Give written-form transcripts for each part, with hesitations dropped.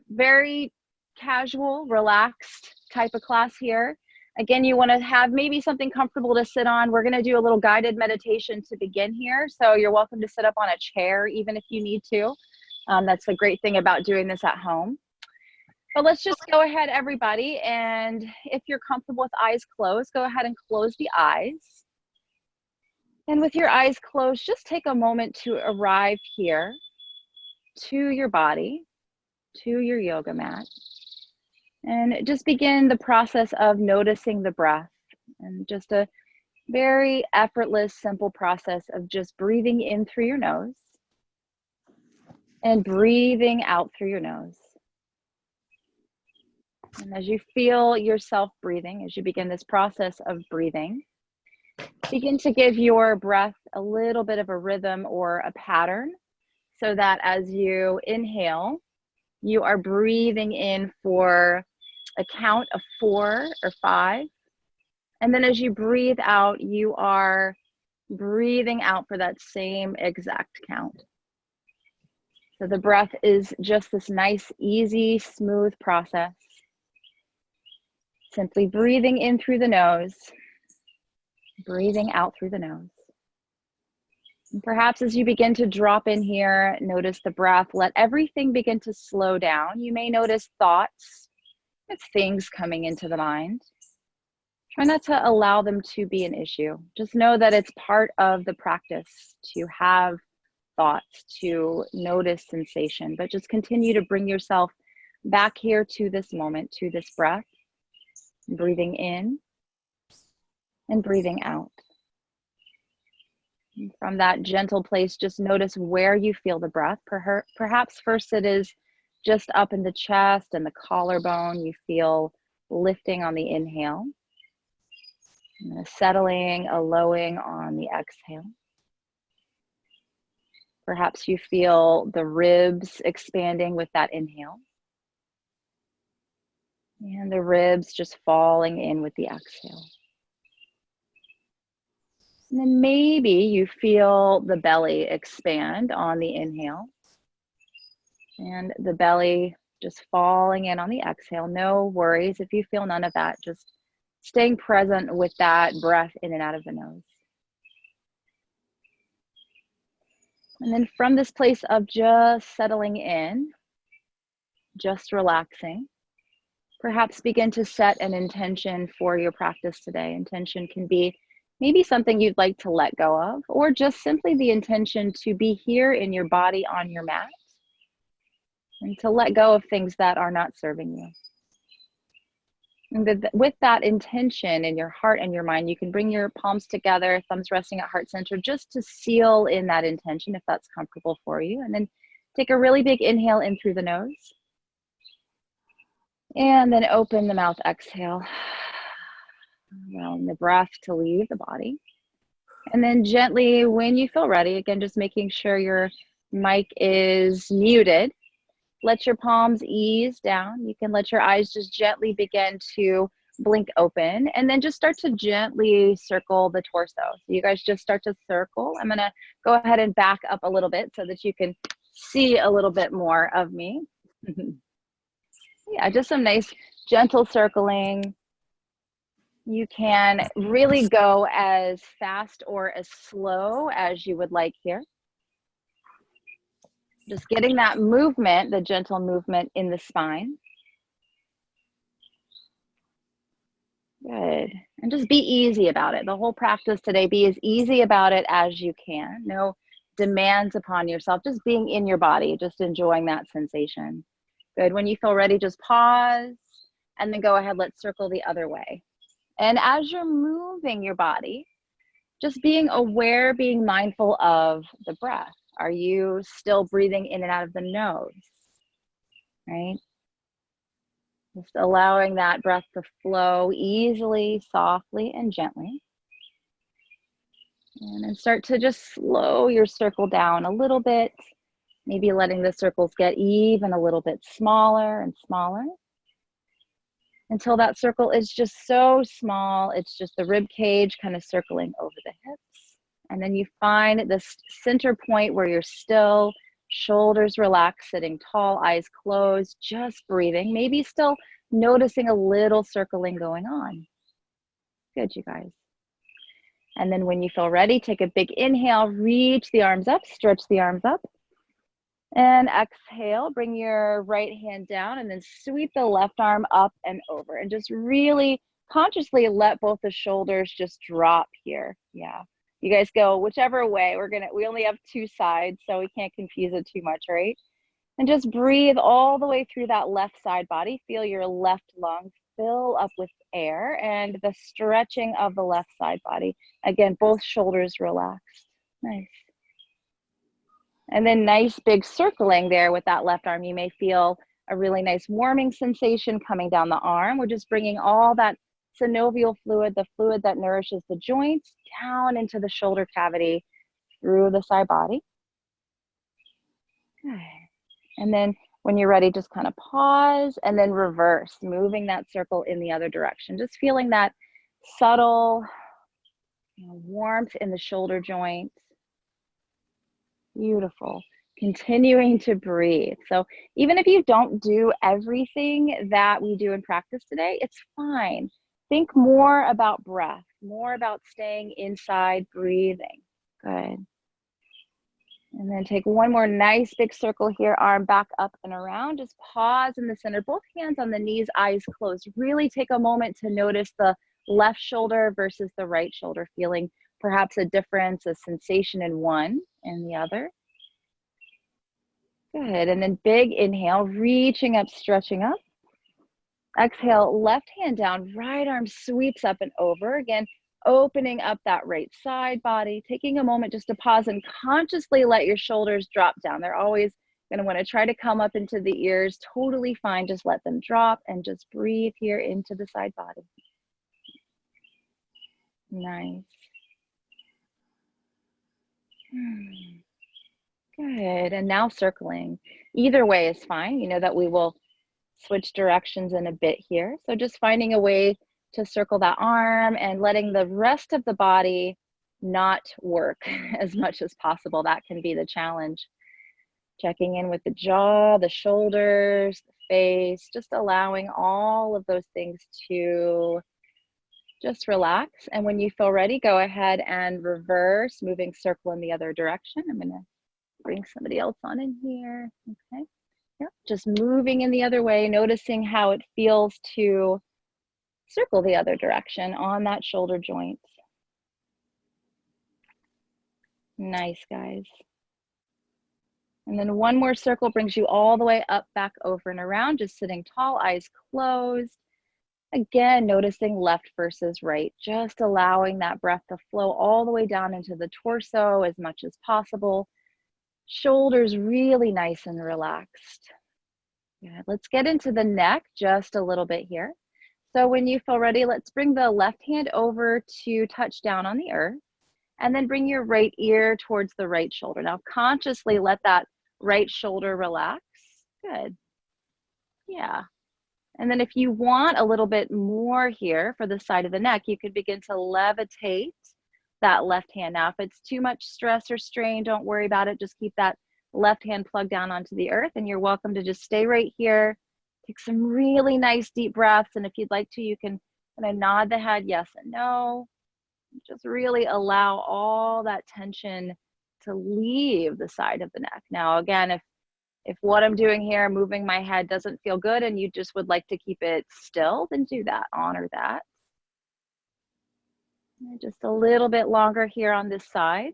Very casual, relaxed type of class here. Again, you want to have maybe something comfortable to sit on. We're going to do a little guided meditation to begin here. So you're welcome to sit up on a chair even if you need to. That's the great thing about doing this at home. But let's just go ahead, everybody. And if you're comfortable with eyes closed, go ahead and close the eyes. And with your eyes closed, just take a moment to arrive here to your body, to your yoga mat. And just begin the process of noticing the breath, and just a very effortless, simple process of just breathing in through your nose and breathing out through your nose. And as you feel yourself breathing, as you begin this process of breathing, begin to give your breath a little bit of a rhythm or a pattern, so that as you inhale, you are breathing in for a count of 4 or 5. And then as you breathe out, you are breathing out for that same exact count. So the breath is just this nice, easy, smooth process. Simply breathing in through the nose, breathing out through the nose. And perhaps as you begin to drop in here, notice the breath, let everything begin to slow down. You may notice thoughts, with things coming into the mind. Try not to allow them to be an issue. Just know that it's part of the practice to have thoughts, to notice sensation, but just continue to bring yourself back here to this moment, to this breath, breathing in and breathing out. And from that gentle place, just notice where you feel the breath. Perhaps first it is just up in the chest and the collarbone. You feel lifting on the inhale, and a settling, a lowering on the exhale. Perhaps you feel the ribs expanding with that inhale, and the ribs just falling in with the exhale. And then maybe you feel the belly expand on the inhale, and the belly just falling in on the exhale. No worries if you feel none of that. Just staying present with that breath in and out of the nose. And then from this place of just settling in, just relaxing, perhaps begin to set an intention for your practice today. Intention can be maybe something you'd like to let go of, or just simply the intention to be here in your body on your mat, and to let go of things that are not serving you. And with that intention in your heart and your mind, you can bring your palms together, thumbs resting at heart center, just to seal in that intention if that's comfortable for you. And then take a really big inhale in through the nose. And then open the mouth, exhale. Allowing the breath to leave the body. And then gently, when you feel ready, again, just making sure your mic is muted, let your palms ease down. You can let your eyes just gently begin to blink open, and then just start to gently circle the torso. So you guys just start to circle. I'm gonna go ahead and back up a little bit so that you can see a little bit more of me. Yeah, just some nice gentle circling. You can really go as fast or as slow as you would like here. Just getting that movement, the gentle movement in the spine. Good. And just be easy about it. The whole practice today, be as easy about it as you can. No demands upon yourself, just being in your body, just enjoying that sensation. Good. When you feel ready, just pause and then go ahead, let's circle the other way. And as you're moving your body, just being aware, being mindful of the breath. Are you still breathing in and out of the nose? Right? Just allowing that breath to flow easily, softly, and gently. And then start to just slow your circle down a little bit. Maybe letting the circles get even a little bit smaller and smaller, until that circle is just so small, it's just the rib cage kind of circling over the hips. And then you find this center point where you're still Shoulders relaxed, sitting tall, eyes closed, just breathing. Maybe still noticing a little circling going on. Good, you guys. And then when you feel ready, take a big inhale, reach the arms up, stretch the arms up. And exhale, bring your right hand down and then sweep the left arm up and over. And just really consciously let both the shoulders just drop here. Yeah. You guys go whichever way. We only have two sides, so we can't confuse it too much, right? And just breathe all the way through that left side body. Feel your left lung fill up with air and the stretching of the left side body. Again, both shoulders relaxed. Nice. And then nice big circling there with that left arm. You may feel a really nice warming sensation coming down the arm. We're just bringing all that synovial fluid, the fluid that nourishes the joints, down into the shoulder cavity through the side body. Good. And then when you're ready, just kind of pause and then reverse, moving that circle in the other direction. Just feeling that subtle warmth in the shoulder joints. Beautiful. Continuing to breathe. So even if you don't do everything that we do in practice today, it's fine. Think more about breath, more about staying inside, breathing. Good. And then take one more nice big circle here, arm back up and around. Just pause in the center, both hands on the knees, eyes closed. Really take a moment to notice the left shoulder versus the right shoulder, feeling perhaps a difference, a sensation in one and the other. Good, and then big inhale, reaching up, stretching up. Exhale, left hand down, right arm sweeps up and over. Again, opening up that right side body, taking a moment just to pause and consciously let your shoulders drop down. They're always gonna wanna try to come up into the ears, totally fine. Just let them drop and just breathe here into the side body. Nice. Good, and now circling. Either way is fine. You know that we will switch directions in a bit here. So just finding a way to circle that arm and letting the rest of the body not work as much as possible. That can be the challenge. Checking in with the jaw, the shoulders, the face, just allowing all of those things to just relax. And when you feel ready, go ahead and reverse, moving circle in the other direction. I'm gonna bring somebody else on in here. Okay. Yep. Just moving in the other way, noticing how it feels to circle the other direction on that shoulder joint. Nice, guys. And then one more circle brings you all the way up, back, over, and around, just sitting tall, eyes closed. Again, noticing left versus right, just allowing that breath to flow all the way down into the torso as much as possible. Shoulders really nice and relaxed. Good. Let's get into the neck just a little bit here. So when you feel ready, let's bring the left hand over to touch down on the earth, and then bring your right ear towards the right shoulder. Now consciously let that right shoulder relax. Good. Yeah. And then if you want a little bit more here for the side of the neck, you could begin to levitate that left hand. Now, if it's too much stress or strain, don't worry about it. Just keep that left hand plugged down onto the earth, and you're welcome to just stay right here. Take some really nice deep breaths. And if you'd like to, you can kind of nod the head yes and no. Just really allow all that tension to leave the side of the neck. Now, again, if what I'm doing here, moving my head, doesn't feel good and you just would like to keep it still, then do that, honor that. And just a little bit longer here on this side.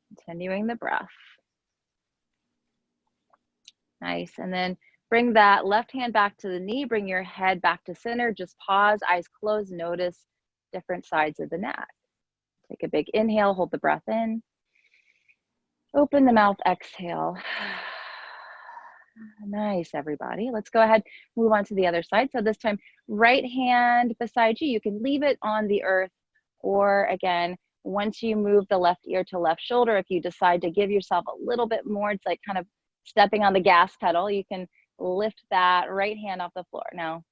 Continuing the breath. Nice, and then bring that left hand back to the knee, bring your head back to center, just pause, eyes closed, notice different sides of the neck. Take a big inhale, hold the breath in. Open the mouth, exhale. Nice, everybody. Let's go ahead, move on to the other side. So this time, right hand beside you. You can leave it on the earth, or again, once you move the left ear to left shoulder, if you decide to give yourself a little bit more, it's like kind of stepping on the gas pedal, you can lift that right hand off the floor. Now,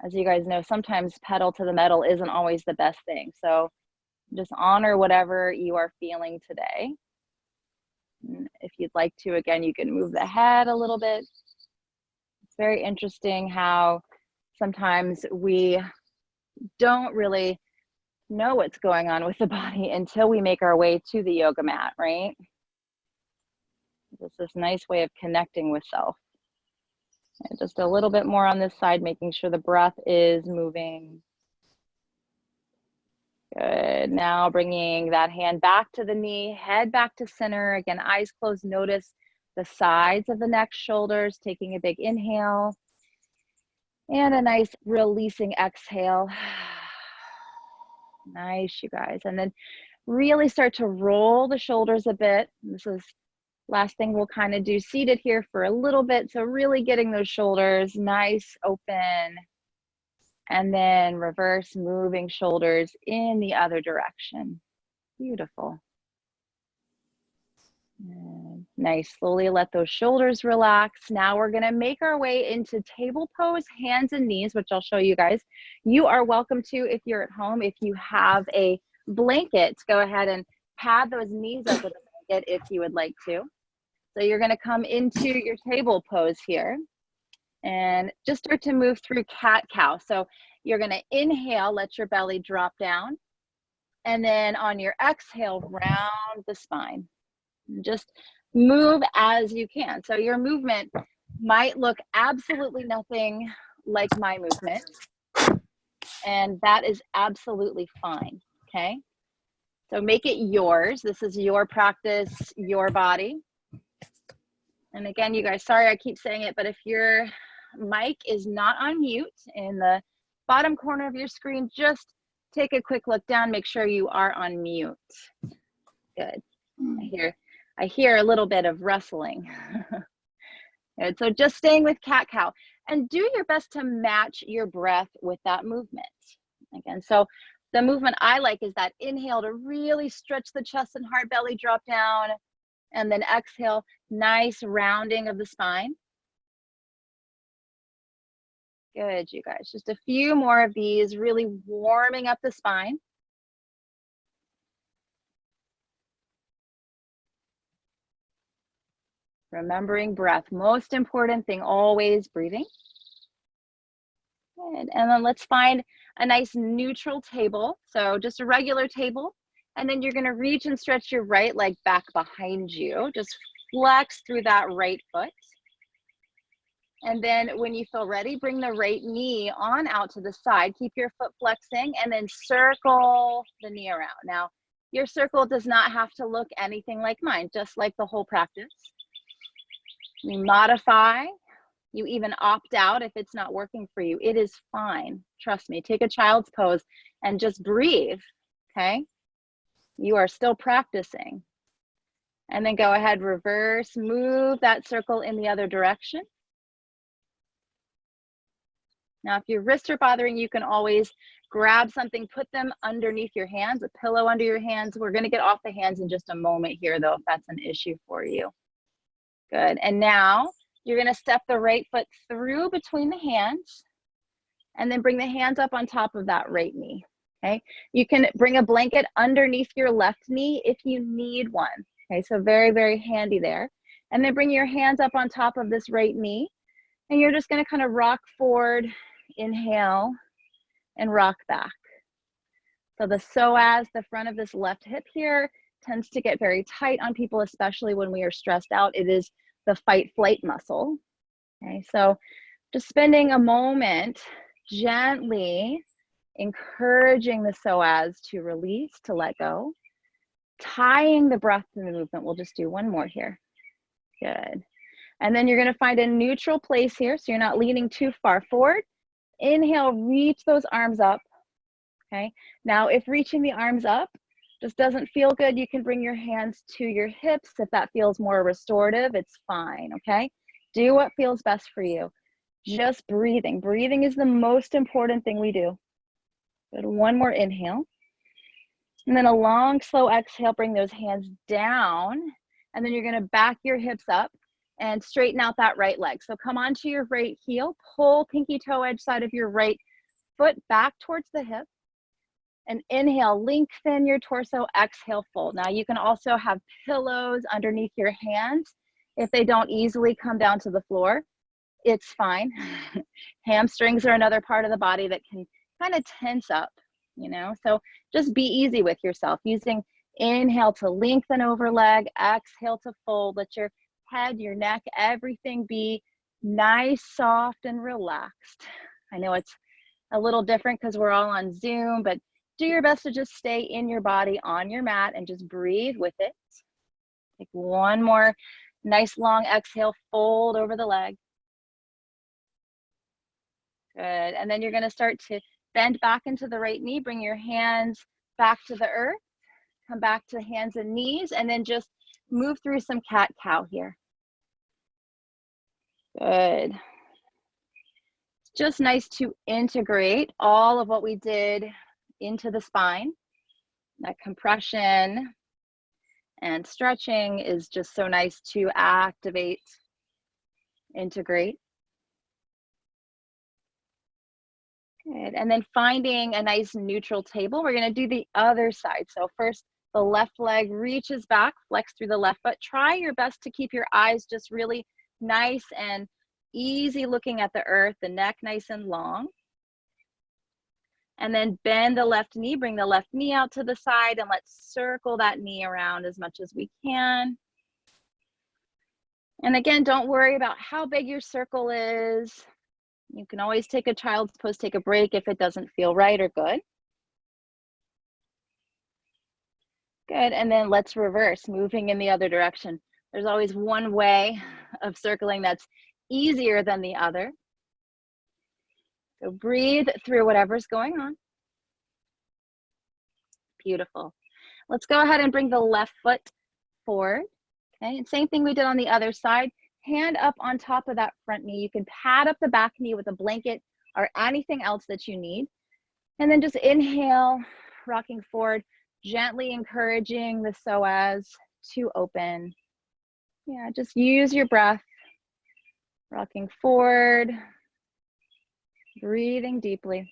as you guys know, sometimes pedal to the metal isn't always the best thing. So just honor whatever you are feeling today. If you'd like to, again, you can move the head a little bit. It's very interesting how sometimes we don't really know what's going on with the body until we make our way to the yoga mat, right? It's this nice way of connecting with self. And just a little bit more on this side, making sure the breath is moving. Good. Now bringing that hand back to the knee, head back to center. Again, eyes closed. Notice the sides of the neck, shoulders, taking a big inhale. And a nice releasing exhale. Nice, you guys. And then really start to roll the shoulders a bit. This is last thing we'll kind of do seated here for a little bit. So really getting those shoulders nice, open. And then reverse, moving shoulders in the other direction. Beautiful. And nice. Slowly let those shoulders relax. Now we're going to make our way into table pose, hands and knees, which I'll show you guys. You are welcome to, if you're at home, if you have a blanket, go ahead and pad those knees up with a blanket if you would like to. So you're going to come into your table pose here and just start to move through cat-cow. So you're going to inhale, let your belly drop down. And then on your exhale, round the spine. Just move as you can. So your movement might look absolutely nothing like my movement. And that is absolutely fine, okay? So make it yours. This is your practice, your body. And again, you guys, sorry I keep saying it, but if your mic is not on mute in the bottom corner of your screen, just take a quick look down, make sure you are on mute. Good. I hear a little bit of rustling. Good. So just staying with cat-cow, and do your best to match your breath with that movement. Again, so the movement I like is that inhale to really stretch the chest and heart, belly drop down, and then exhale, nice rounding of the spine. Good, you guys. Just a few more of these, really warming up the spine. Remembering breath, most important thing, always breathing. Good. And then let's find a nice neutral table. So just a regular table. And then you're going to reach and stretch your right leg back behind you. Just flex through that right foot. And then when you feel ready, bring the right knee on out to the side. Keep your foot flexing and then circle the knee around. Now, your circle does not have to look anything like mine, just like the whole practice. You modify, you even opt out if it's not working for you. It is fine. Trust me. Take a child's pose and just breathe, okay? You are still practicing. And then go ahead, reverse, move that circle in the other direction. Now, if your wrists are bothering, you can always grab something, put them underneath your hands, a pillow under your hands. We're going to get off the hands in just a moment here, though, if that's an issue for you. Good. And now you're going to step the right foot through between the hands and then bring the hands up on top of that right knee. Okay. You can bring a blanket underneath your left knee if you need one. Okay. So very, very handy there. And then bring your hands up on top of this right knee. And you're just going to kind of rock forward, inhale, and rock back. So the psoas, the front of this left hip here, tends to get very tight on people, especially when we are stressed out. It is the fight-flight muscle. Okay, so just spending a moment gently encouraging the psoas to release, to let go, tying the breath to the movement. We'll just do one more here. Good. And then you're going to find a neutral place here, so you're not leaning too far forward. Inhale, reach those arms up. Okay. Now, if reaching the arms up just doesn't feel good, you can bring your hands to your hips. If that feels more restorative, it's fine. Okay. Do what feels best for you. Just breathing. Breathing is the most important thing we do. Good. One more inhale. And then a long, slow exhale. Bring those hands down. And then you're going to back your hips up and straighten out that right leg. So come onto your right heel. Pull pinky toe edge side of your right foot back towards the hip. And inhale, lengthen your torso, exhale, fold. Now you can also have pillows underneath your hands. If they don't easily come down to the floor, it's fine. Hamstrings are another part of the body that can kind of tense up, you know? So just be easy with yourself, using inhale to lengthen over leg, exhale to fold. Let your head, your neck, everything be nice, soft, and relaxed. I know it's a little different because we're all on Zoom, but do your best to just stay in your body on your mat and just breathe with it. Take one more nice long exhale, fold over the leg. Good, and then you're gonna start to bend back into the right knee, bring your hands back to the earth, come back to hands and knees, and then just move through some cat-cow here. Good. It's just nice to integrate all of what we did into the spine. That compression and stretching is just so nice to activate, integrate. Good, and then finding a nice neutral table, we're gonna do the other side. So first, the left leg reaches back, flex through the left foot. Try your best to keep your eyes just really nice and easy looking at the earth, the neck nice and long. And then bend the left knee, bring the left knee out to the side, and let's circle that knee around as much as we can. And again, don't worry about how big your circle is. You can always take a child's pose, take a break if it doesn't feel right or good. Good, and then let's reverse, moving in the other direction. There's always one way of circling that's easier than the other. So breathe through whatever's going on. Beautiful. Let's go ahead and bring the left foot forward. Okay, and same thing we did on the other side. Hand up on top of that front knee. You can pad up the back knee with a blanket or anything else that you need. And then just inhale, rocking forward, gently encouraging the psoas to open. Yeah, just use your breath, rocking forward, breathing deeply.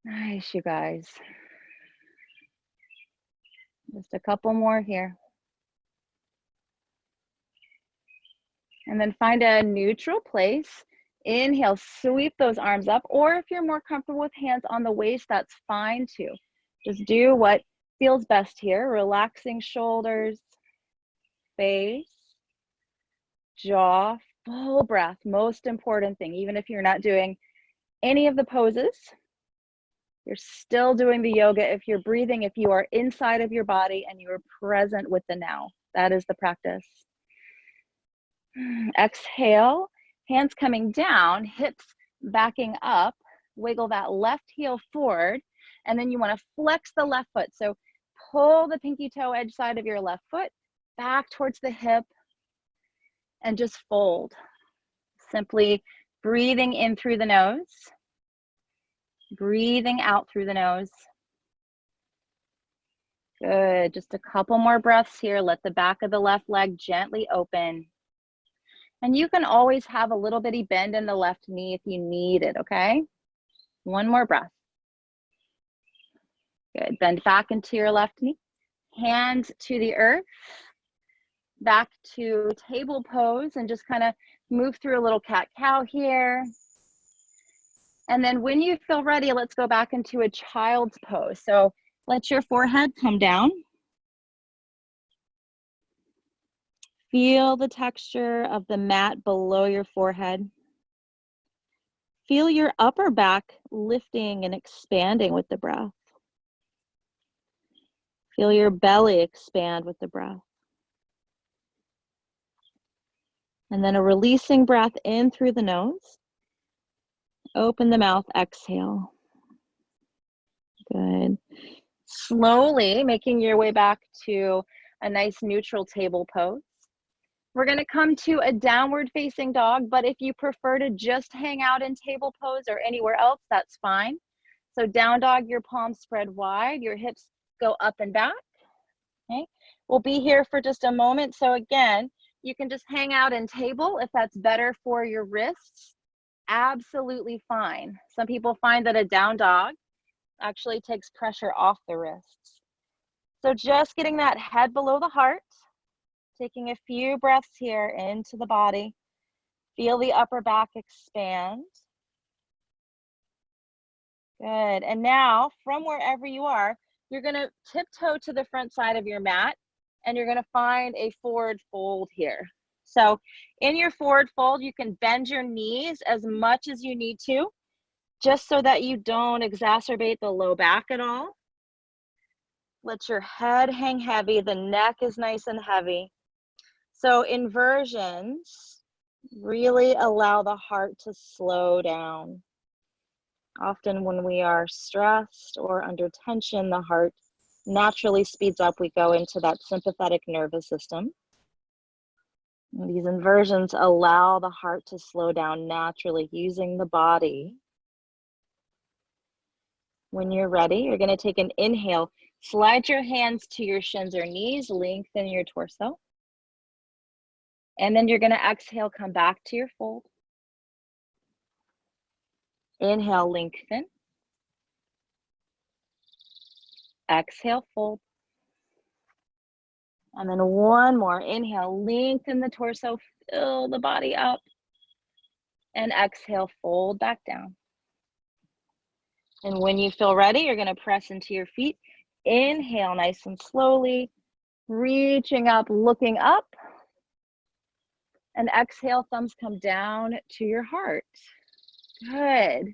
Nice, you guys. Just a couple more here. And then find a neutral place. Inhale, sweep those arms up, or if you're more comfortable with hands on the waist, that's fine too. Just do what feels best here. Relaxing shoulders, face, jaw, full breath. Most important thing, even if you're not doing any of the poses, you're still doing the yoga if you're breathing, if you are inside of your body and you are present with the now. That is the practice. Exhale, hands coming down, hips backing up, wiggle that left heel forward, and then you want to flex the left foot. So pull the pinky toe edge side of your left foot back towards the hip and just fold. Simply breathing in through the nose, breathing out through the nose. Good, just a couple more breaths here. Let the back of the left leg gently open. And you can always have a little bitty bend in the left knee if you need it, okay? One more breath. Good, bend back into your left knee. Hands to the earth, back to table pose, and just kind of move through a little cat-cow here. And then when you feel ready, let's go back into a child's pose. So let your forehead come down. Feel the texture of the mat below your forehead. Feel your upper back lifting and expanding with the breath. Feel your belly expand with the breath. And then a releasing breath in through the nose. Open the mouth, exhale. Good. Slowly making your way back to a nice neutral table pose. We're going to come to a downward facing dog, but if you prefer to just hang out in table pose or anywhere else, that's fine. So down dog, your palms spread wide, your hips go up and back. Okay, we'll be here for just a moment. So again, you can just hang out in table if that's better for your wrists. Absolutely fine. Some people find that a down dog Actually takes pressure off the wrists. So just getting that head below the heart, taking a few breaths here into the body. Feel the upper back expand. Good. And now from wherever you are, you're going to tiptoe to the front side of your mat and you're going to find a forward fold here. So in your forward fold, you can bend your knees as much as you need to, just so that you don't exacerbate the low back at all. Let your head hang heavy. The neck is nice and heavy. So inversions really allow the heart to slow down. Often when we are stressed or under tension, the heart naturally speeds up. We go into that sympathetic nervous system. And these inversions allow the heart to slow down naturally using the body. When you're ready, you're going to take an inhale. Slide your hands to your shins or knees, lengthen your torso. And then you're going to exhale, come back to your fold. Inhale, lengthen. Exhale, fold. And then one more. Inhale, lengthen the torso, fill the body up. And exhale, fold back down. And when you feel ready, you're going to press into your feet. Inhale, nice and slowly, reaching up, looking up. And exhale, thumbs come down to your heart. Good.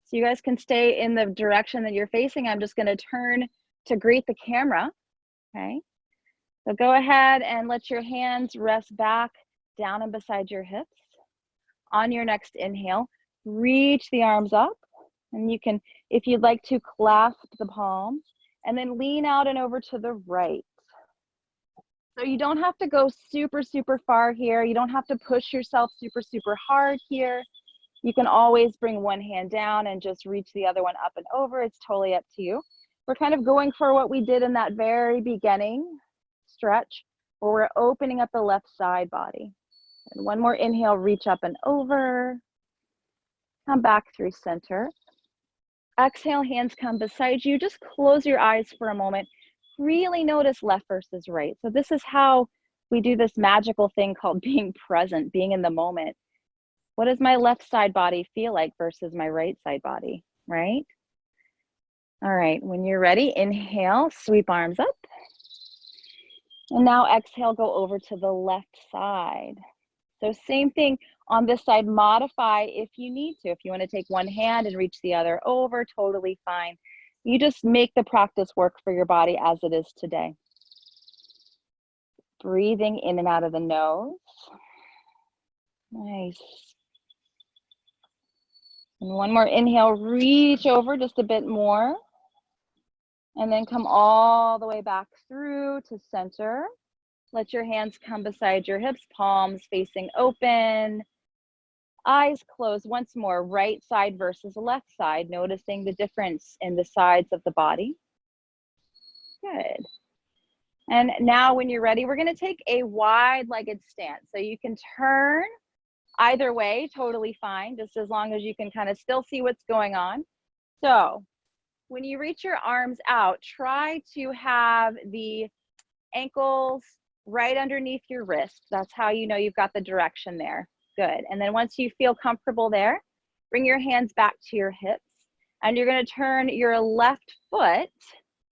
So you guys can stay in the direction that you're facing. I'm just going to turn to greet the camera. Okay. So go ahead and let your hands rest back down and beside your hips. On your next inhale, reach the arms up. And you can, if you'd like to, clasp the palms and then lean out and over to the right. So you don't have to go super, super far here. You don't have to push yourself super, super hard here. You can always bring one hand down and just reach the other one up and over. It's totally up to you. We're kind of going for what we did in that very beginning stretch where we're opening up the left side body. And one more inhale, reach up and over. Come back through center. Exhale, hands come beside you. Just close your eyes for a moment. Really notice left versus right. So this is how we do this magical thing called being present, being in the moment. What does my left side body feel like versus my right side body, right? All right, when you're ready, inhale, sweep arms up. And now exhale, go over to the left side. So same thing on this side, modify if you need to. If you want to take one hand and reach the other over, totally fine. You just make the practice work for your body as it is today. Breathing in and out of the nose. Nice. And one more inhale, reach over just a bit more. And then come all the way back through to center. Let your hands come beside your hips, palms facing open. Eyes closed once more, right side versus left side, noticing the difference in the sides of the body. Good. And now when you're ready, we're going to take a wide-legged stance. So you can turn either way, totally fine, just as long as you can kind of still see what's going on. So when you reach your arms out, try to have the ankles right underneath your wrist. That's how you know you've got the direction there. Good. And then once you feel comfortable there, bring your hands back to your hips and you're going to turn your left foot,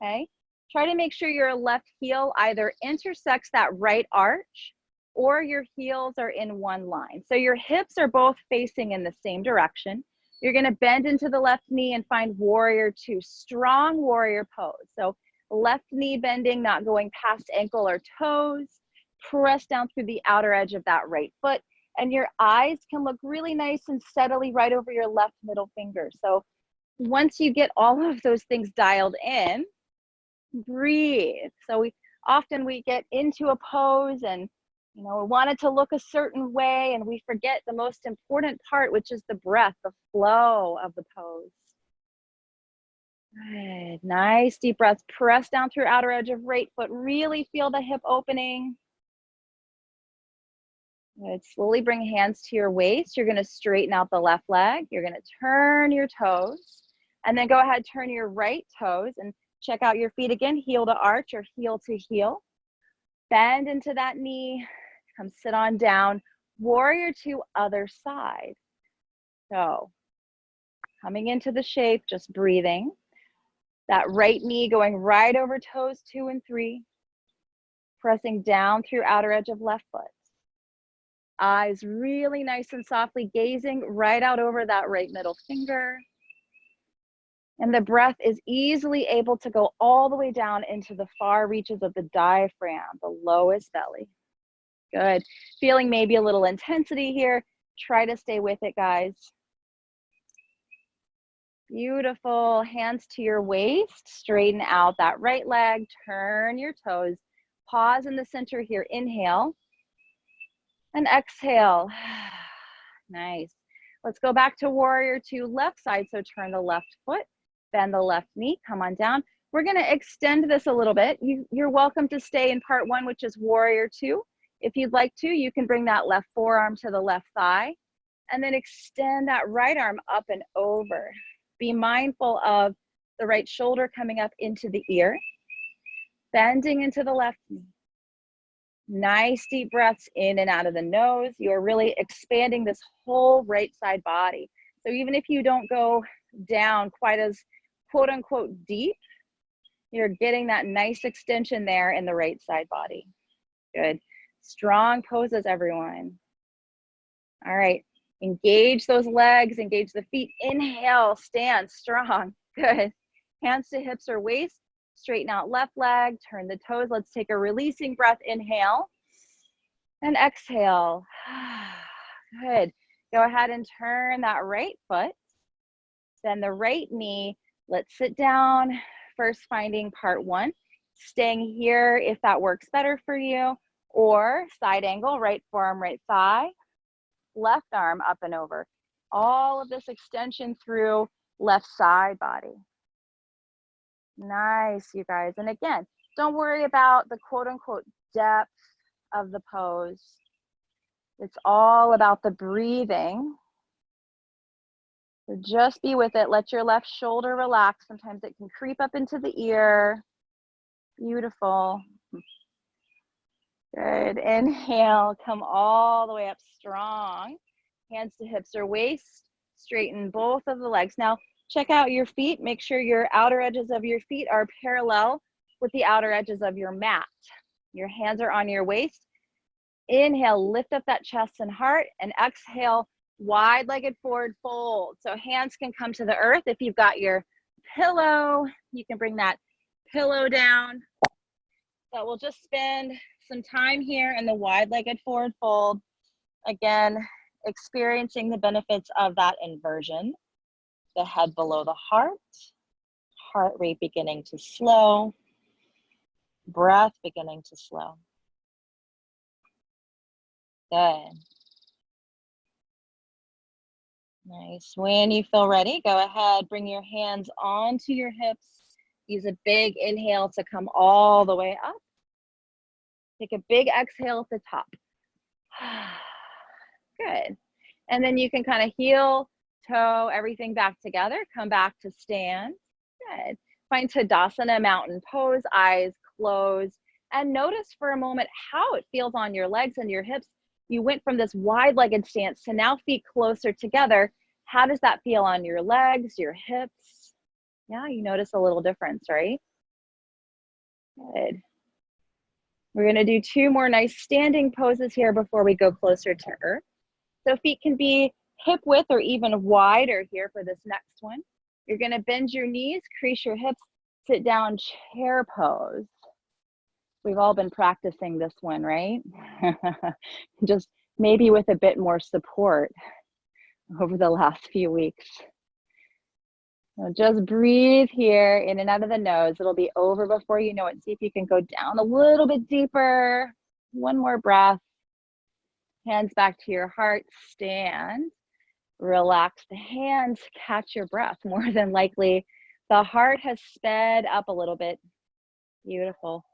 okay? Try to make sure your left heel either intersects that right arch or your heels are in one line. So your hips are both facing in the same direction. You're going to bend into the left knee and find warrior two, strong warrior pose. So left knee bending, not going past ankle or toes. Press down through the outer edge of that right foot. And your eyes can look really nice and steadily right over your left middle finger. So once you get all of those things dialed in, breathe. So we get into a pose and we want it to look a certain way and we forget the most important part, which is the breath, the flow of the pose. Good. Nice deep breaths. Press down through outer edge of right foot. Really feel the hip opening. Good. Slowly bring hands to your waist. You're going to straighten out the left leg. You're going to turn your toes. And then go ahead, turn your right toes and check out your feet again, heel to arch or heel to heel. Bend into that knee, come sit on down. Warrior two, other side. So coming into the shape, just breathing. That right knee going right over toes 2 and 3. Pressing down through outer edge of left foot. Eyes really nice and softly gazing right out over that right middle finger. And the breath is easily able to go all the way down into the far reaches of the diaphragm, the lowest belly. Good. Feeling maybe a little intensity here. Try to stay with it, guys. Beautiful. Hands to your waist. Straighten out that right leg. Turn your toes. Pause in the center here. Inhale. And exhale. Nice. Let's go back to warrior two, left side. So turn the left foot. Bend the left knee. Come on down. We're going to extend this a little bit. You're welcome to stay in part one, which is warrior two. If you'd like to, you can bring that left forearm to the left thigh and then extend that right arm up and over. Be mindful of the right shoulder coming up into the ear, bending into the left knee. Nice deep breaths in and out of the nose. You're really expanding this whole right side body. So even if you don't go down quite as quote unquote deep, you're getting that nice extension there in the right side body. Good. Strong poses, everyone. All right. Engage those legs, engage the feet. Inhale, stand strong. Good. Hands to hips or waist. Straighten out left leg, turn the toes. Let's take a releasing breath. Inhale and exhale. Good. Go ahead and turn that right foot. Then the right knee. Let's sit down. First, finding part one. Staying here if that works better for you. Or side angle, right forearm, right thigh. Left arm up and over. All of this extension through left side body. Nice, you guys. And again, don't worry about the quote unquote depth of the pose. It's all about the breathing. So just be with it. Let your left shoulder relax. Sometimes it can creep up into the ear. Beautiful. Good. Inhale, come all the way up strong. Hands to hips or waist. Straighten both of the legs. Now, check out your feet. Make sure your outer edges of your feet are parallel with the outer edges of your mat. Your hands are on your waist. Inhale, lift up that chest and heart, and exhale, wide-legged forward fold. So hands can come to the earth. If you've got your pillow, you can bring that pillow down. So we'll just spend some time here in the wide-legged forward fold. Again, experiencing the benefits of that inversion. The head below the heart rate beginning to slow, breath beginning to slow. Good. Nice. When you feel ready, go ahead, bring your hands onto your hips. Use a big inhale to come all the way up. Take a big exhale at the top. Good. And then you can kind of heel, toe, everything back together. Come back to stand. Good. Find Tadasana, mountain pose, eyes closed. And notice for a moment how it feels on your legs and your hips. You went from this wide-legged stance to now feet closer together. How does that feel on your legs, your hips? Yeah, you notice a little difference, right? Good. We're gonna do 2 more nice standing poses here before we go closer to earth. So feet can be hip width or even wider here for this next one. You're gonna bend your knees, crease your hips, sit down chair pose. We've all been practicing this one, right? Just maybe with a bit more support over the last few weeks. So just breathe here, in and out of the nose. It'll be over before you know it. See if you can go down a little bit deeper. One more breath. Hands back to your heart, stand. Relax the hands, catch your breath. More than likely, the heart has sped up a little bit. Beautiful.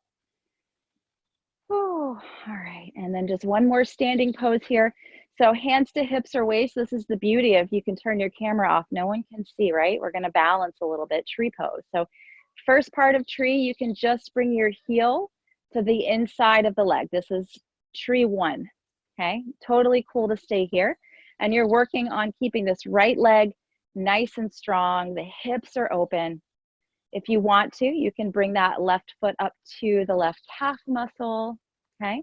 Whew. All right, and then just one more standing pose here. So hands to hips or waist, this is the beauty of, you can turn your camera off. No one can see, right? We're gonna balance a little bit, tree pose. So first part of tree, you can just bring your heel to the inside of the leg. This is tree 1, okay? Totally cool to stay here. And you're working on keeping this right leg nice and strong. The hips are open. If you want to, you can bring that left foot up to the left calf muscle, okay?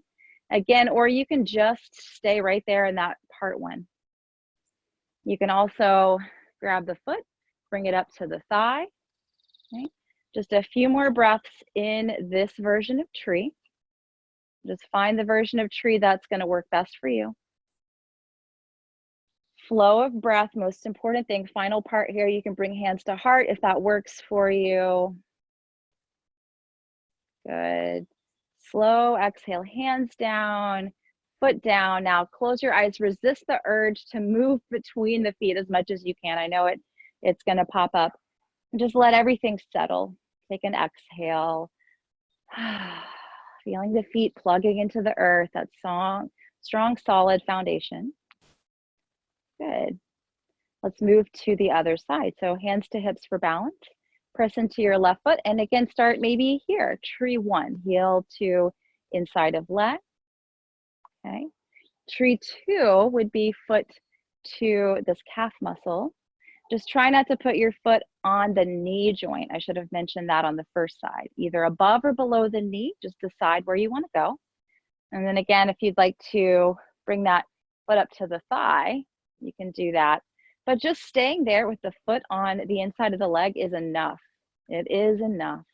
Again, or you can just stay right there in that part 1. You can also grab the foot, bring it up to the thigh, okay? Just a few more breaths in this version of tree. Just find the version of tree that's gonna work best for you. Flow of breath, most important thing. Final part here, you can bring hands to heart if that works for you. Good. Slow exhale, hands down, foot down. Now close your eyes, resist the urge to move between the feet as much as you can. I know it's gonna pop up. And just let everything settle. Take an exhale. Feeling the feet plugging into the earth, that strong, solid foundation. Good. Let's move to the other side. So hands to hips for balance. Press into your left foot, and again, start maybe here, tree 1, heel to inside of leg, okay? Tree 2 would be foot to this calf muscle. Just try not to put your foot on the knee joint. I should have mentioned that on the first side, either above or below the knee, just decide where you wanna go. And then again, if you'd like to bring that foot up to the thigh, you can do that. But just staying there with the foot on the inside of the leg is enough. It is enough.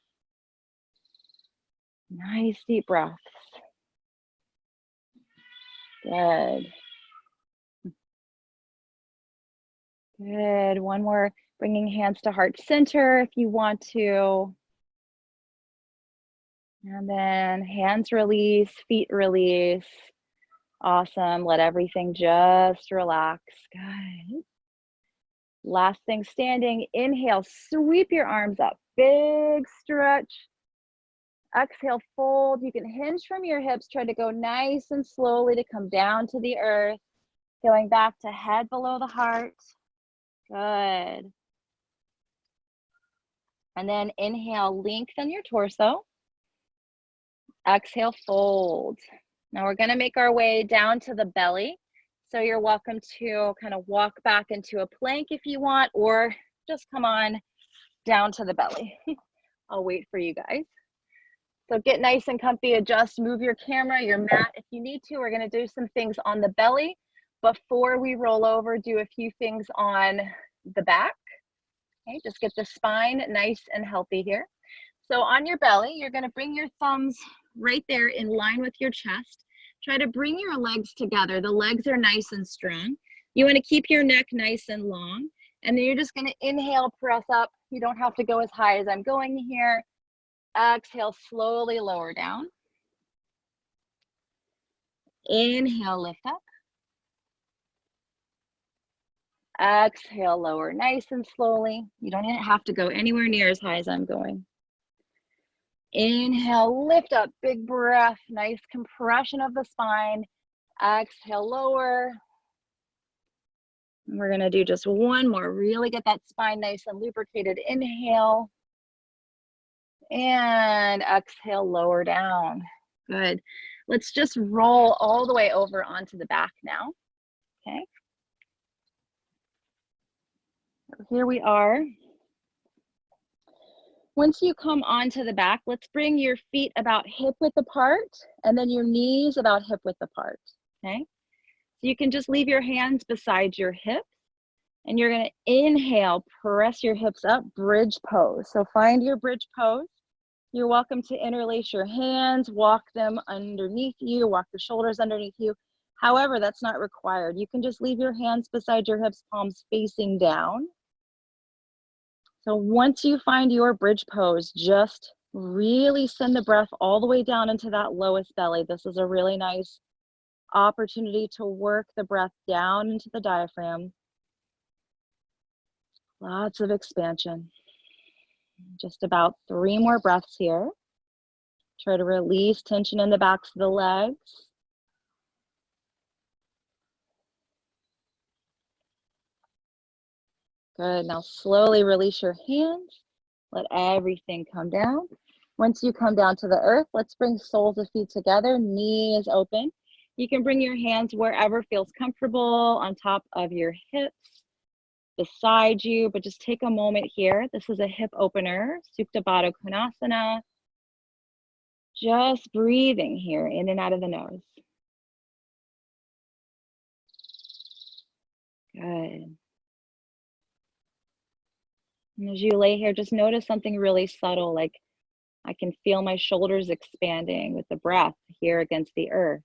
Nice deep breaths. Good. Good. One more, bringing hands to heart center if you want to. And then hands release, feet release. Awesome. Let everything just relax. Good. Last thing, standing. Inhale, sweep your arms up. Big stretch. Exhale, fold. You can hinge from your hips. Try to go nice and slowly to come down to the earth. Going back to head below the heart. Good. And then inhale, lengthen your torso. Exhale, fold. Now we're gonna make our way down to the belly. So you're welcome to kind of walk back into a plank if you want, or just come on down to the belly. I'll wait for you guys. So get nice and comfy, adjust, move your camera, your mat if you need to. We're gonna do some things on the belly. Before we roll over, do a few things on the back. Okay, just get the spine nice and healthy here. So on your belly, you're gonna bring your thumbs right there in line with your chest. Try to bring your legs together. The legs are nice and strong. You wanna keep your neck nice and long. And then you're just gonna inhale, press up. You don't have to go as high as I'm going here. Exhale, slowly lower down. Inhale, lift up. Exhale, lower nice and slowly. You don't have to go anywhere near as high as I'm going. Inhale, lift up, big breath, nice compression of the spine. Exhale, lower. And we're gonna do just one more. Really get that spine nice and lubricated. Inhale. And exhale, lower down. Good. Let's just roll all the way over onto the back now. Okay. Here we are. Once you come onto the back, let's bring your feet about hip width apart and then your knees about hip width apart, okay? So you can just leave your hands beside your hips and you're gonna inhale, press your hips up, bridge pose. So find your bridge pose. You're welcome to interlace your hands, walk them underneath you, walk the shoulders underneath you. However, that's not required. You can just leave your hands beside your hips, palms facing down. So once you find your bridge pose, just really send the breath all the way down into that lowest belly. This is a really nice opportunity to work the breath down into the diaphragm. Lots of expansion. Just about 3 more breaths here. Try to release tension in the backs of the legs. Good. Now slowly release your hands. Let everything come down. Once you come down to the earth, let's bring soles of feet together, knees open. You can bring your hands wherever feels comfortable, on top of your hips, beside you, but just take a moment here. This is a hip opener, Supta Baddha Konasana. Just breathing here, in and out of the nose. Good. And as you lay here, just notice something really subtle, like I can feel my shoulders expanding with the breath here against the earth.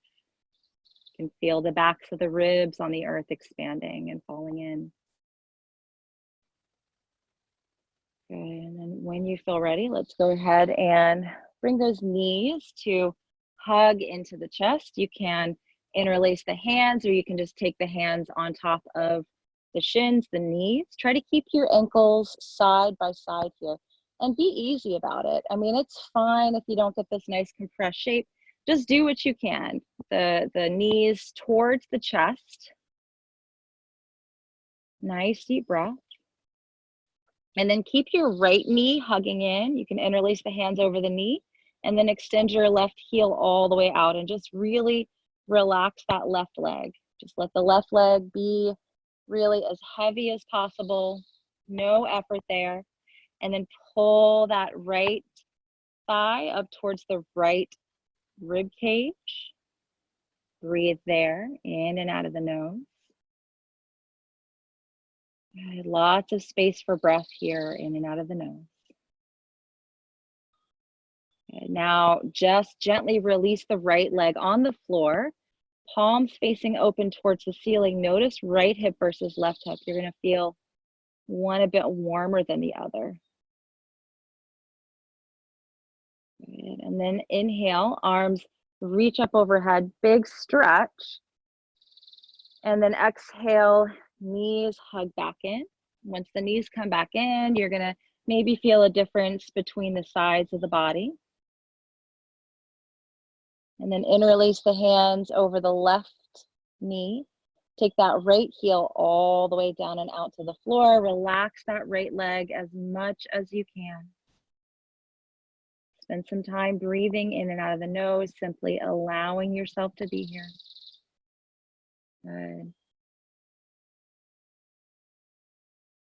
You can feel the backs of the ribs on the earth expanding and falling in. Good. And then when you feel ready, let's go ahead and bring those knees to hug into the chest. You can interlace the hands, or you can just take the hands on top of the shins, the knees. Try to keep your ankles side by side here and be easy about it. I mean, it's fine if you don't get this nice compressed shape. Just do what you can. The knees towards the chest. Nice deep breath. And then keep your right knee hugging in. You can interlace the hands over the knee and then extend your left heel all the way out and just really relax that left leg. Just let the left leg be really as heavy as possible. No effort there. And then pull that right thigh up towards the right rib cage. Breathe there, in and out of the nose. Good. Lots of space for breath here, in and out of the nose. Good. Now just gently release the right leg on the floor, palms facing open towards the ceiling. Notice right hip versus left hip. You're going to feel one a bit warmer than the other. Good. And then inhale, arms reach up overhead, big stretch. And then exhale, knees hug back in. Once the knees come back in, you're going to maybe feel a difference between the sides of the body. And then interlace the hands over the left knee. Take that right heel all the way down and out to the floor. Relax that right leg as much as you can. Spend some time breathing in and out of the nose, simply allowing yourself to be here. Good.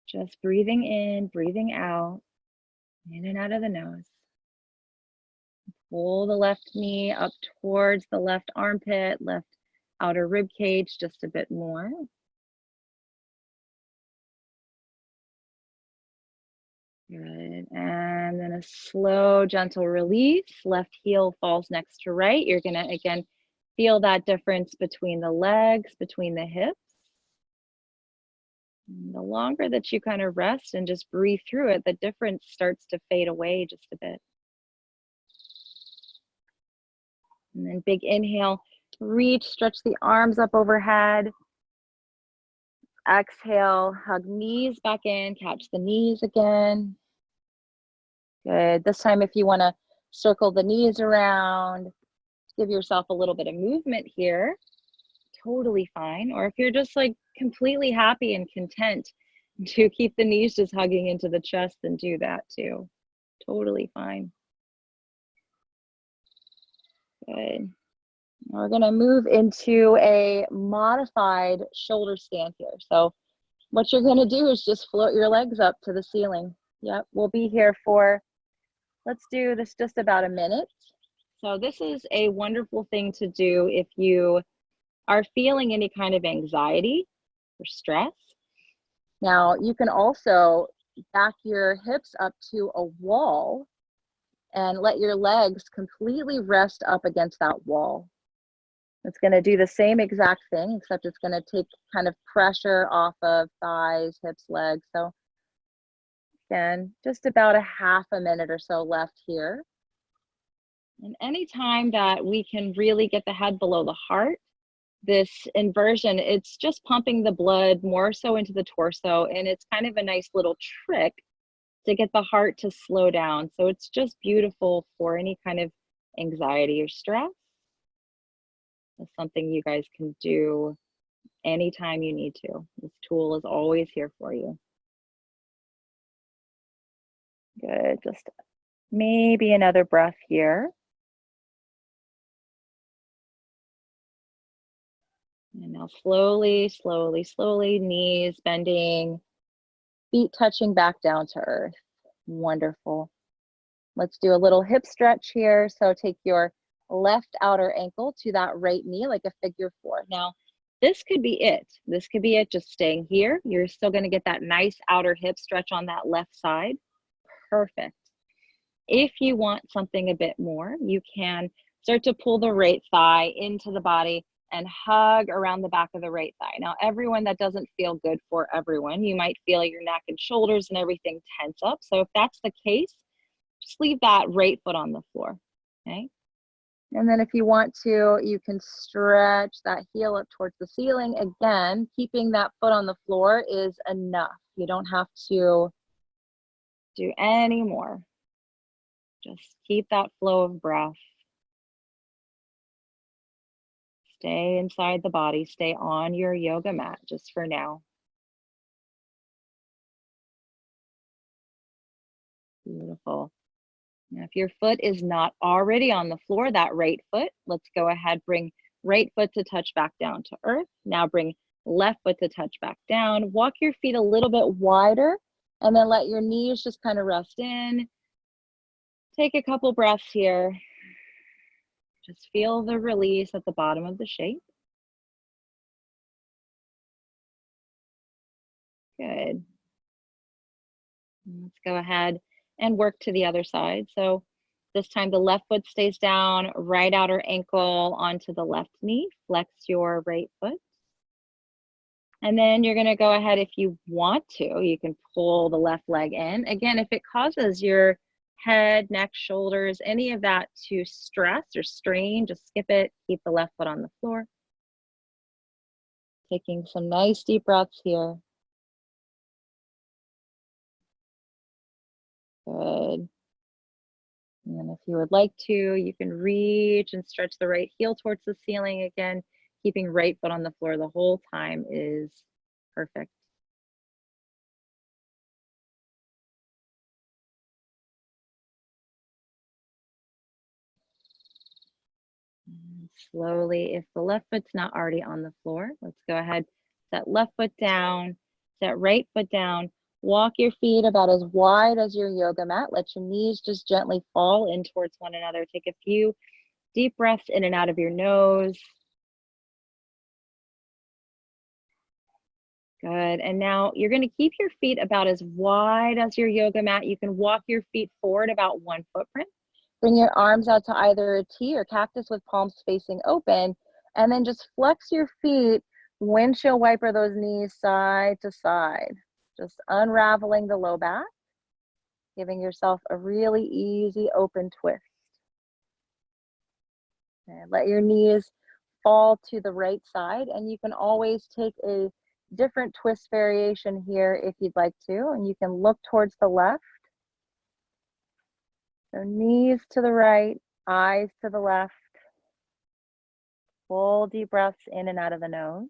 Just breathing in, breathing out, in and out of the nose. Pull the left knee up towards the left armpit, left outer rib cage just a bit more. Good. And then a slow, gentle release. Left heel falls next to right. You're going to, again, feel that difference between the legs, between the hips. And the longer that you kind of rest and just breathe through it, the difference starts to fade away just a bit. And then big inhale, reach, stretch the arms up overhead. Exhale, hug knees back in, catch the knees again. Good. This time, if you want to circle the knees around, give yourself a little bit of movement here, totally fine. Or if you're just like completely happy and content to keep the knees just hugging into the chest, then do that too. Totally fine. Good. Now we're going to move into a modified shoulder stand here. So what you're going to do is just float your legs up to the ceiling. Yep, we'll be here for, let's do this just about a minute. So this is a wonderful thing to do if you are feeling any kind of anxiety or stress. Now you can also back your hips up to a wall and let your legs completely rest up against that wall. It's going to do the same exact thing, except it's going to take kind of pressure off of thighs, hips, legs. So again, just about a half a minute or so left here. And anytime that we can really get the head below the heart, this inversion, it's just pumping the blood more so into the torso, and it's kind of a nice little trick to get the heart to slow down. So it's just beautiful for any kind of anxiety or stress. It's something you guys can do anytime you need to. This tool is always here for you. Good, just maybe another breath here. And now slowly, slowly, slowly, knees bending, feet touching back down to earth. Wonderful. Let's do a little hip stretch here. So take your left outer ankle to that right knee like a figure four. Now, this could be it. This could be it just staying here. You're still going to get that nice outer hip stretch on that left side. Perfect. If you want something a bit more, you can start to pull the right thigh into the body and hug around the back of the right thigh. Now, everyone, that doesn't feel good for everyone. You might feel your neck and shoulders and everything tense up. So if that's the case, just leave that right foot on the floor, okay? And then if you want to, you can stretch that heel up towards the ceiling. Again, keeping that foot on the floor is enough. You don't have to do any more. Just keep that flow of breath. Stay inside the body. Stay on your yoga mat just for now. Beautiful. Now, if your foot is not already on the floor, that right foot, let's go ahead, bring right foot to touch back down to earth. Now bring left foot to touch back down. Walk your feet a little bit wider and then let your knees just kind of rest in. Take a couple breaths here. Just feel the release at the bottom of the shape. Good. Let's go ahead and work to the other side. So this time the left foot stays down, right outer ankle onto the left knee. Flex your right foot. And then you're going to go ahead, if you want to, you can pull the left leg in. Again, if it causes your head, neck, shoulders, any of that to stress or strain, just skip it. Keep the left foot on the floor. Taking some nice deep breaths here. Good. And then if you would like to, you can reach and stretch the right heel towards the ceiling. Again, keeping right foot on the floor the whole time is perfect. And slowly, if the left foot's not already on the floor, let's go ahead, set left foot down, set right foot down, walk your feet about as wide as your yoga mat. Let your knees just gently fall in towards one another. Take a few deep breaths in and out of your nose. Good. And now you're going to keep your feet about as wide as your yoga mat. You can walk your feet forward about 1 footprint. Bring your arms out to either a T or cactus with palms facing open. And then just flex your feet, windshield wiper those knees side to side. Just unraveling the low back, giving yourself a really easy open twist. And let your knees fall to the right side. And you can always take a different twist variation here if you'd like to, and you can look towards the left. So knees to the right, eyes to the left. Full deep breaths in and out of the nose.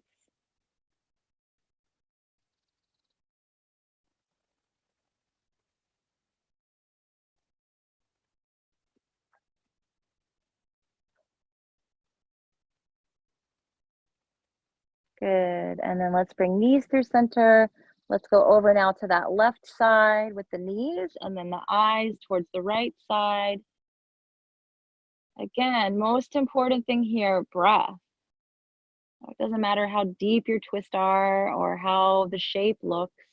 Good, and then let's bring knees through center. Let's go over now to that left side with the knees and then the eyes towards the right side. Again, most important thing here, breath. It doesn't matter how deep your twists are or how the shape looks.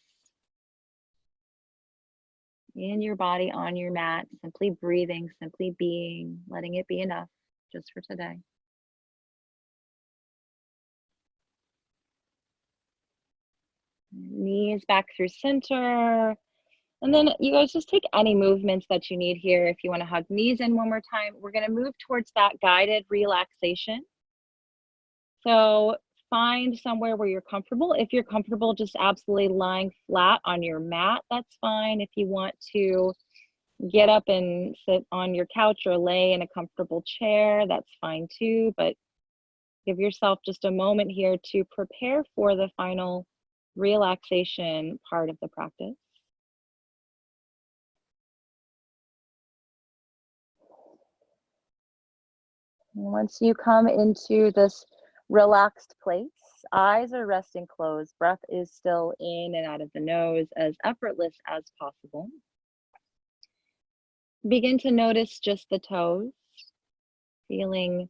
In your body, on your mat, simply breathing, simply being, letting it be enough just for today. Knees back through center. And then you guys just take any movements that you need here. If you want to hug knees in one more time, we're going to move towards that guided relaxation. So find somewhere where you're comfortable. If you're comfortable just absolutely lying flat on your mat, that's fine. If you want to get up and sit on your couch or lay in a comfortable chair, that's fine too. But give yourself just a moment here to prepare for the final relaxation part of the practice. And once you come into this relaxed place, eyes are resting closed, breath is still in and out of the nose as effortless as possible. Begin to notice just the toes, feeling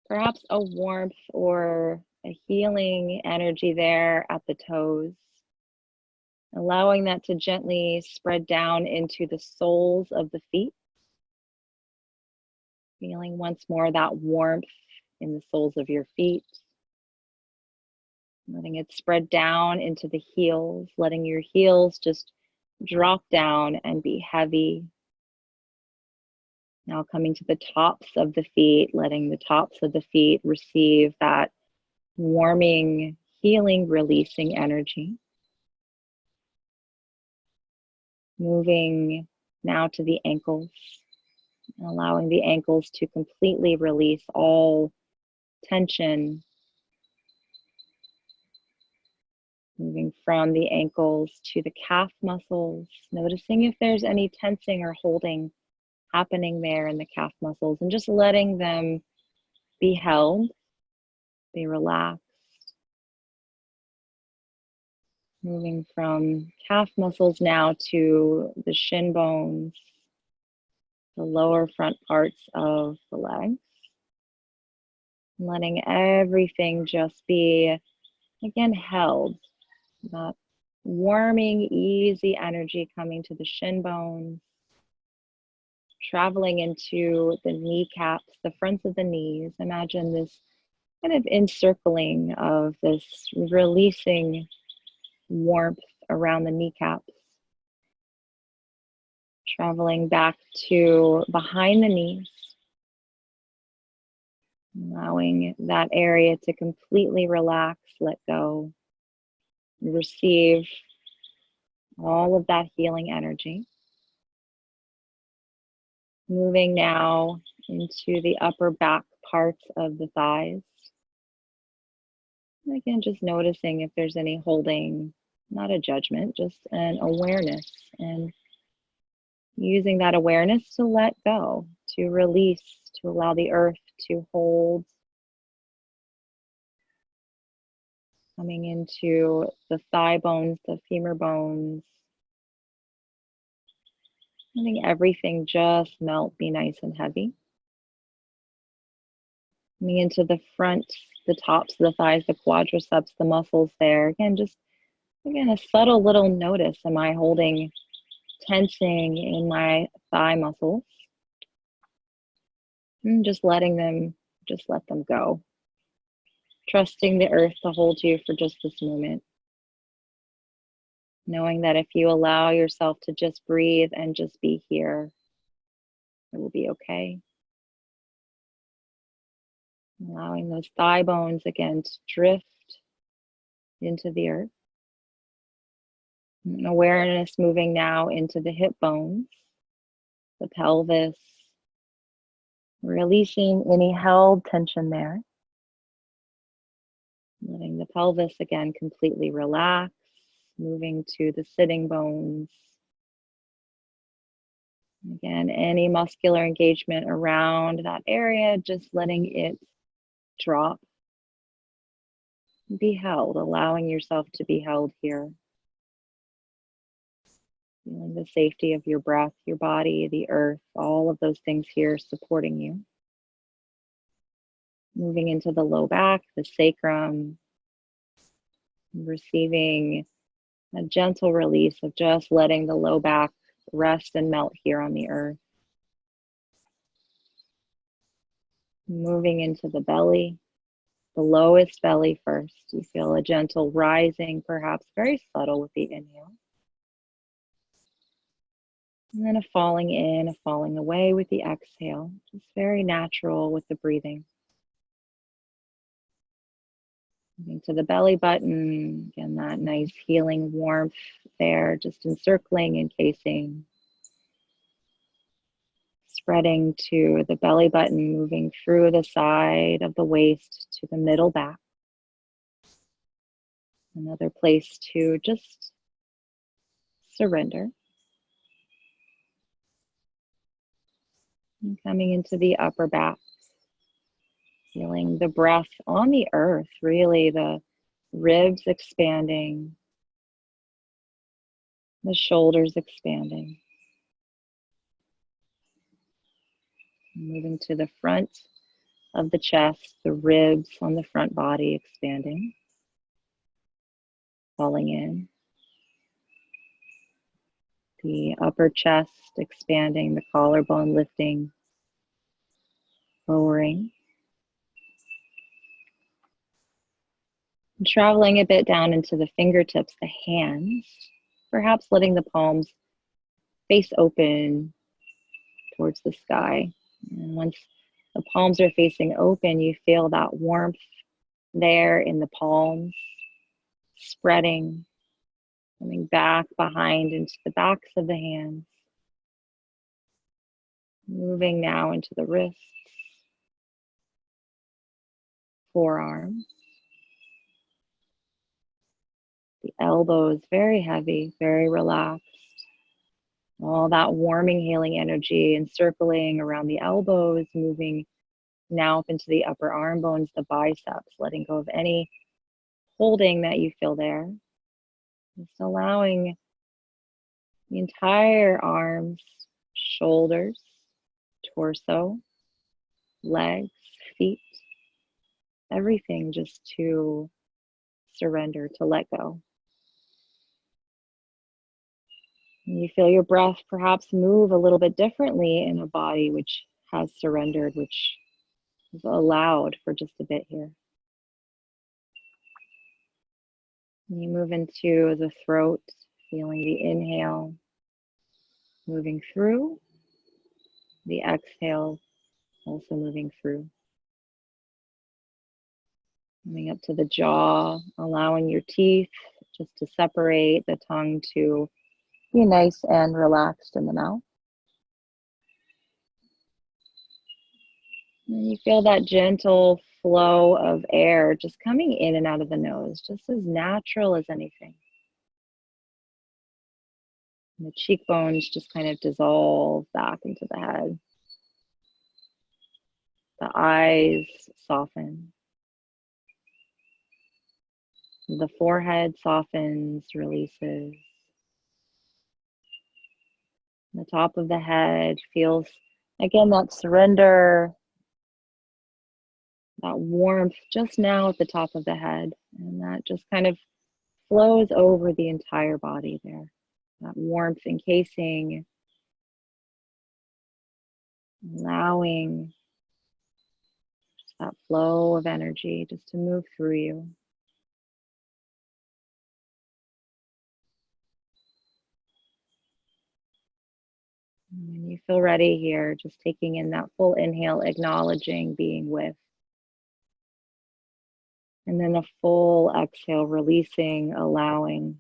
perhaps a warmth or a healing energy there at the toes, allowing that to gently spread down into the soles of the feet. Feeling once more that warmth in the soles of your feet. Letting it spread down into the heels, letting your heels just drop down and be heavy. Now coming to the tops of the feet, letting the tops of the feet receive that warming, healing, releasing energy. Moving now to the ankles, allowing the ankles to completely release all tension. Moving from the ankles to the calf muscles, noticing if there's any tensing or holding happening there in the calf muscles, and just letting them be held, be relaxed. Moving from calf muscles now to the shin bones, the lower front parts of the legs. Letting everything just be, again, held. That warming, easy energy coming to the shin bones, traveling into the kneecaps, the fronts of the knees. Imagine this kind of encircling of this releasing warmth around the kneecaps. Traveling back to behind the knees, allowing that area to completely relax, let go, receive all of that healing energy. Moving now into the upper back parts of the thighs. And again, just noticing if there's any holding, not a judgment, just an awareness, and using that awareness to let go, to release, to allow the earth to hold. Coming into the thigh bones, the femur bones. Letting everything just melt, be nice and heavy. Coming into the front, the tops of the thighs, the quadriceps, the muscles there. Again, just a subtle little notice. Am I holding tensing in my thigh muscles? And just letting them, just let them go. Trusting the earth to hold you for just this moment. Knowing that if you allow yourself to just breathe and just be here, it will be okay. Allowing those thigh bones again to drift into the earth. And awareness moving now into the hip bones, the pelvis, releasing any held tension there. Letting the pelvis again completely relax, moving to the sitting bones. Again, any muscular engagement around that area, just letting it drop. Be held, allowing yourself to be held here. Feeling the safety of your breath, your body, the earth, all of those things here supporting you. Moving into the low back, the sacrum, receiving a gentle release of just letting the low back rest and melt here on the earth. Moving into the belly, the lowest belly first. You feel a gentle rising, perhaps very subtle with the inhale. And then a falling in, a falling away with the exhale. Just very natural with the breathing. Moving to the belly button, again, that nice healing warmth there, just encircling, encasing. Spreading to the belly button, moving through the side of the waist to the middle back. Another place to just surrender. And coming into the upper back, Feeling the breath on the earth, really, the ribs expanding, the shoulders expanding. Moving to the front of the chest, the ribs on the front body expanding, falling in. The upper chest expanding, the collarbone lifting, lowering. And traveling a bit down into the fingertips, the hands, perhaps letting the palms face open towards the sky. And once the palms are facing open, you feel that warmth there in the palms, spreading, coming back behind into the backs of the hands. Moving now into the wrists, forearms, the elbows very heavy, very relaxed. All that warming, healing energy encircling around the elbows, moving now up into the upper arm bones, the biceps, letting go of any holding that you feel there. Just allowing the entire arms, shoulders, torso, legs, feet, everything just to surrender, to let go. And you feel your breath perhaps move a little bit differently in a body which has surrendered, which is allowed for just a bit here. And you move into the throat, feeling the inhale, moving through, the exhale, also moving through. Coming up to the jaw, allowing your teeth just to separate, the tongue to be nice and relaxed in the mouth. And you feel that gentle flow of air just coming in and out of the nose, just as natural as anything. And the cheekbones just kind of dissolve back into the head. The eyes soften. The forehead softens, releases. The top of the head feels, again, that surrender, that warmth just now at the top of the head. And that just kind of flows over the entire body there. That warmth encasing, allowing that flow of energy just to move through you. And when you feel ready here, just taking in that full inhale, acknowledging being with. And then a full exhale, releasing, allowing.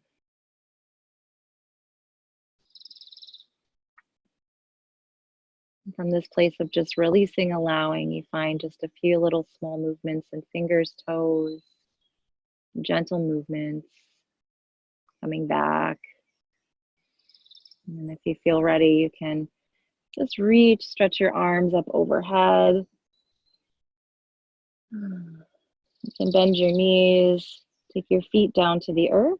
From this place of just releasing, allowing, you find just a few little small movements in fingers, toes, gentle movements, coming back. And if you feel ready, you can just reach, stretch your arms up overhead. You can bend your knees, take your feet down to the earth.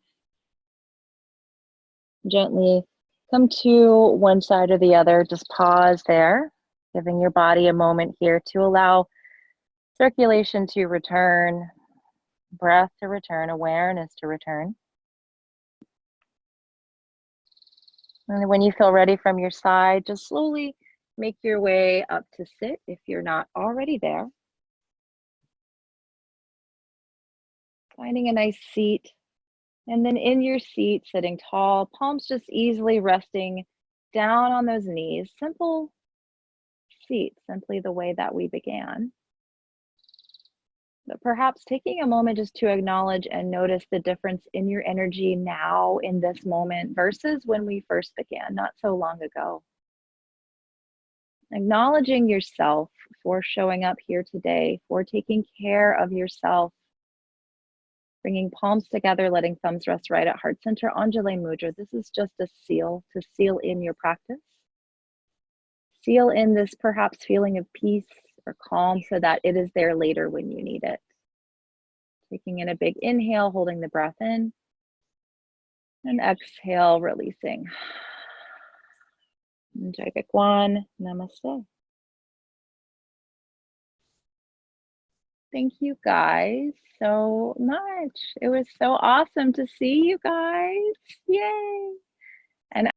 Gently come to one side or the other, just pause there, giving your body a moment here to allow circulation to return, breath to return, awareness to return. And when you feel ready from your side, just slowly make your way up to sit if you're not already there. Finding a nice seat. And then in your seat, sitting tall, palms just easily resting down on those knees. Simple seat, simply the way that we began. But perhaps taking a moment just to acknowledge and notice the difference in your energy now in this moment versus when we first began, not so long ago. Acknowledging yourself for showing up here today, for taking care of yourself. Bringing palms together, letting thumbs rest right at heart center, Anjali Mudra. This is just a seal to seal in your practice. Seal in this perhaps feeling of peace, or calm so that it is there later when you need it. Taking in a big inhale, holding the breath in, and exhale, releasing. Jai Bhagwan, namaste. Thank you guys so much. It was so awesome to see you guys. Yay.